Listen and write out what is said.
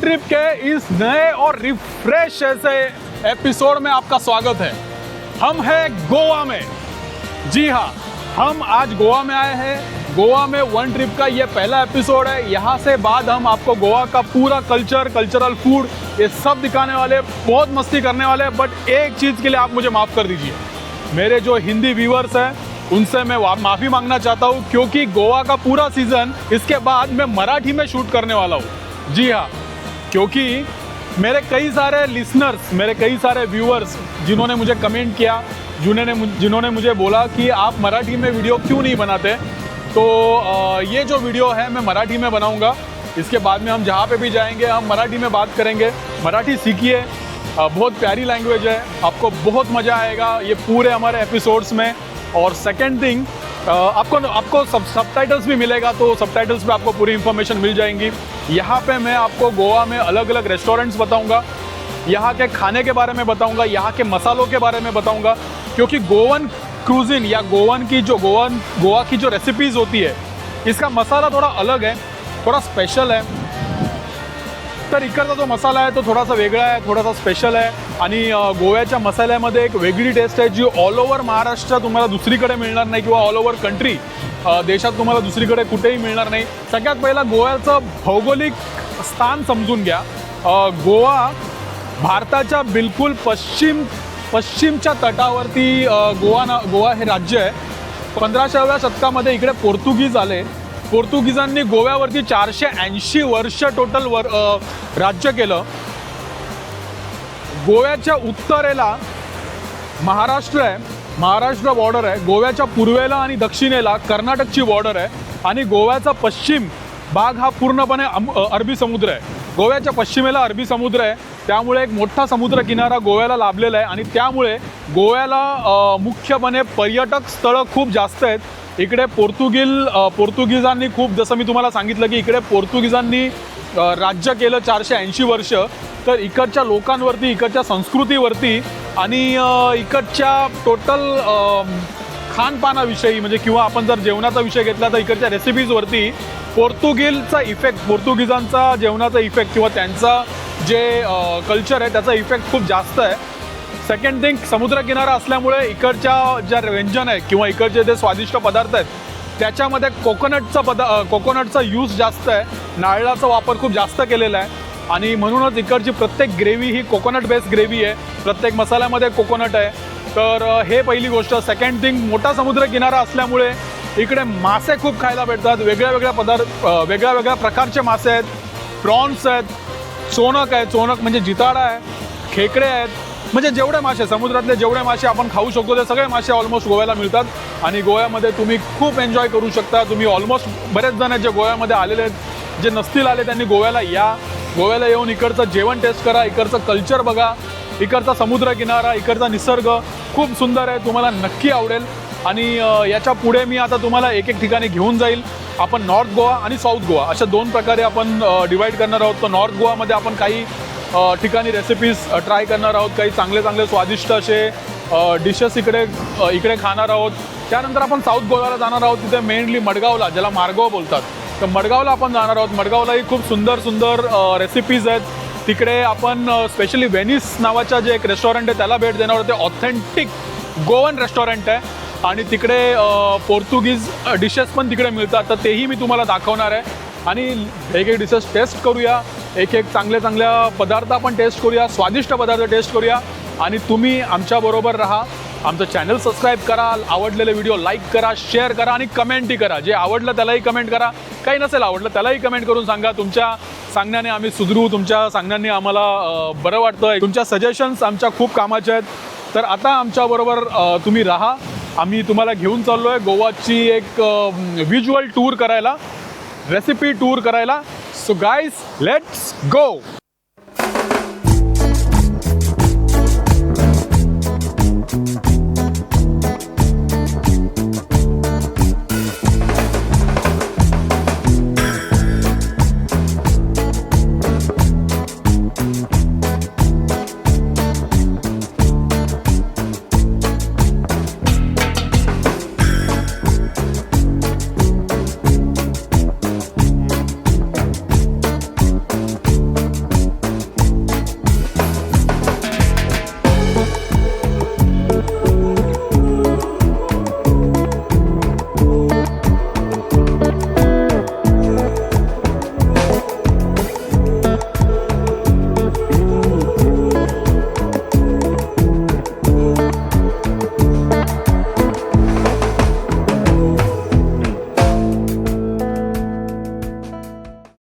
Trip के इस नए और refresh ऐसे एपिसोड में आपका स्वागत है। हम हैं गोवा में। जी हाँ, हम आज गोवा में आए हैं। गोवा में वन ट्रिप का ये पहला एपिसोड है। यहाँ से बाद हम आपको गोवा का पूरा कल्चरल फूड ये सब दिखाने वाले, बहुत मस्ती करने वाले। बट एक चीज़ के लिए आप मुझे माफ़ कर दीजिए, मेरे जो हिंदी व्यूअर्स हैं उनसे मैं माफ़ी मांगना चाहता हूँ, क्योंकि गोवा का पूरा सीज़न इसके बाद मैं मराठी में शूट करने वाला हूँ। जी हाँ, क्योंकि मेरे कई सारे लिसनर्स, मेरे कई सारे व्यूअर्स जिन्होंने मुझे कमेंट किया, जिन्होंने मुझे बोला कि आप मराठी में वीडियो क्यों नहीं बनाते, तो ये जो वीडियो है मैं मराठी में बनाऊँगा। इसके बाद में हम जहाँ पे भी जाएंगे हम मराठी में बात करेंगे। मराठी सीखिए, बहुत प्यारी लैंग्वेज है, आपको बहुत मज़ा आएगा ये पूरे हमारे एपिसोड्स में। और सेकेंड थिंग, आपको सबटाइटल्स भी मिलेगा, तो सबटाइटल्स पे आपको पूरी इन्फॉर्मेशन मिल जाएंगी। यहाँ पे मैं आपको गोवा में अलग अलग रेस्टोरेंट्स बताऊँगा, यहाँ के खाने के बारे में बताऊँगा, यहाँ के मसालों के बारे में बताऊँगा, क्योंकि गोवन क्रूजिन या गोवा की जो रेसिपीज़ होती है इसका मसाला थोड़ा अलग है, थोड़ा स्पेशल है। तर इकडचा जो मसाला आहे तो थोडासा वेगळा आहे, थोडासा स्पेशल आहे। आणि गोव्याच्या मसाल्यामध्ये एक वेगळी टेस्ट आहे जी ऑल ओव्हर महाराष्ट्र तुम्हाला दुसरीकडे मिळणार नाही, किंवा ऑल ओव्हर कंट्री देशात तुम्हाला दुसरीकडे कुठेही मिळणार नाही। सगळ्यात पहिला गोव्याचं भौगोलिक स्थान समजून घ्या। गोवा भारताच्या बिलकुल पश्चिमच्या तटावरती गोवा हे राज्य आहे। 15व्या शतकामध्ये इकडे पोर्तुगीज आले। पोर्तुगीजांनी गोव्यावरती 480 वर्ष टोटल राज्य केलं। गोव्याच्या उत्तरेला महाराष्ट्र आहे, महाराष्ट्र बॉर्डर आहे। गोव्याच्या पूर्वेला आणि दक्षिणेला कर्नाटकची बॉर्डर आहे, आणि गोव्याचा पश्चिम भाग हा पूर्णपणे अरबी समुद्र आहे। गोव्याच्या पश्चिमेला अरबी समुद्र आहे, त्यामुळे एक मोठा समुद्र किनारा गोव्याला लाभलेला आहे, आणि त्यामुळे गोव्याला मुख्यपणे पर्यटक स्थळं खूप जास्त आहेत। इकडे पोर्तुगीजांनी खूप, जसं मी तुम्हाला सांगितलं की इकडे पोर्तुगीजांनी राज्य केलं 480 वर्ष। तर इकडच्या लोकांवरती, इकडच्या संस्कृतीवरती आणि इकडच्या टोटल खानपानाविषयी, म्हणजे किंवा आपण जर जेवणाचा विषय घेतला तर इकडच्या रेसिपीजवरती पोर्तुगीजांचा जेवणाचा इफेक्ट किंवा त्यांचा जे कल्चर आहे त्याचा इफेक्ट खूप जास्त आहे। सेकंड थिंग, समुद्रकिनारा असल्यामुळे इकडच्या ज्या व्यंजन आहे किंवा इकडचे जे स्वादिष्ट पदार्थ आहेत त्याच्यामध्ये कोकोनटचा यूज जास्त आहे, नारळाचा वापर खूप जास्त केलेला आहे, आणि म्हणूनच इकडची प्रत्येक ग्रेव्ही ही कोकोनट बेस्ड ग्रेव्ही आहे। प्रत्येक मसाल्यामध्ये कोकोनट आहे। तर हे पहिली गोष्ट। सेकंड थिंग, मोठा समुद्रकिनारा असल्यामुळे इकडे मासे खूप खायला भेटतात। वेगळ्या प्रकारचे मासे आहेत, प्रॉन्स आहेत, चोनक आहे, चोनक म्हणजे जिताडा आहे, खेकडे आहेत, म्हणजे जेवढे मासे, समुद्रातले जेवढे मासे आपण खाऊ शकतो ते सगळे मासे ऑलमोस्ट गोव्याला मिळतात। आणि गोव्यामध्ये तुम्ही खूप एन्जॉय करू शकता। तुम्ही ऑलमोस्ट बरेच जण आहेत जे गोव्यामध्ये आलेले आहेत, जे नसतील आले त्यांनी गोव्याला या, गोव्याला येऊन इकडचं जेवण टेस्ट करा, इकडचं कल्चर बघा, इकडचा समुद्रकिनारा, इकडचा निसर्ग खूप सुंदर आहे, तुम्हाला नक्की आवडेल। आणि याच्या पुढे मी आता तुम्हाला एक एक ठिकाणी घेऊन जाईल। आपण नॉर्थ गोवा आणि साऊथ गोवा अशा दोन प्रकारे आपण डिवाईड करणार आहोत। तर नॉर्थ गोवामध्ये आपण काही ठिकाणी रेसिपीज ट्राय करणार आहोत, काही चांगले स्वादिष्ट असे डिशेस इकडे खाणार आहोत। त्यानंतर आपण साऊथ गोव्याला जाणार आहोत, तिथे मेनली मडगावला, ज्याला मार्गोवा बोलतात, तर मडगावला आपण जाणार आहोत। मडगावलाही खूप सुंदर रेसिपीज आहेत। तिकडे आपण स्पेशली व्हेनिस नावाच्या जे एक रेस्टॉरंट आहे त्याला भेट देणार आहोत। ते ऑथेंटिक गोवन रेस्टॉरंट आहे, आणि तिकडे पोर्तुगीज डिशेस पण तिकडे मिळतात, तर तेही मी तुम्हाला दाखवणार आहे। आणि एक डिशेस टेस्ट करूया, एक चांगल्या पदार्थ आपण टेस्ट करूया, स्वादिष्ट पदार्थ टेस्ट करूया। आणि तुम्ही आमच्याबरोबर राहा, आमचं चॅनल सबस्क्राईब करा, आवडलेले व्हिडिओ लाईक करा, शेअर करा आणि कमेंटही करा। जे आवडलं त्यालाही कमेंट करा, काही नसेल आवडलं त्यालाही कमेंट करून सांगा। तुमच्या सांगण्याने आम्ही सुधरू, तुमच्या सांगण्याने आम्हाला बरं वाटतं। तुमच्या सजेशन्स आमच्या खूप कामाच्या आहेत। तर आता आमच्याबरोबर तुम्ही राहा, आम्ही तुम्हाला घेऊन चाललो आहे गोवाची एक व्हिज्युअल टूर करायला, रेसिपी टूर करायला। So guys, let's go.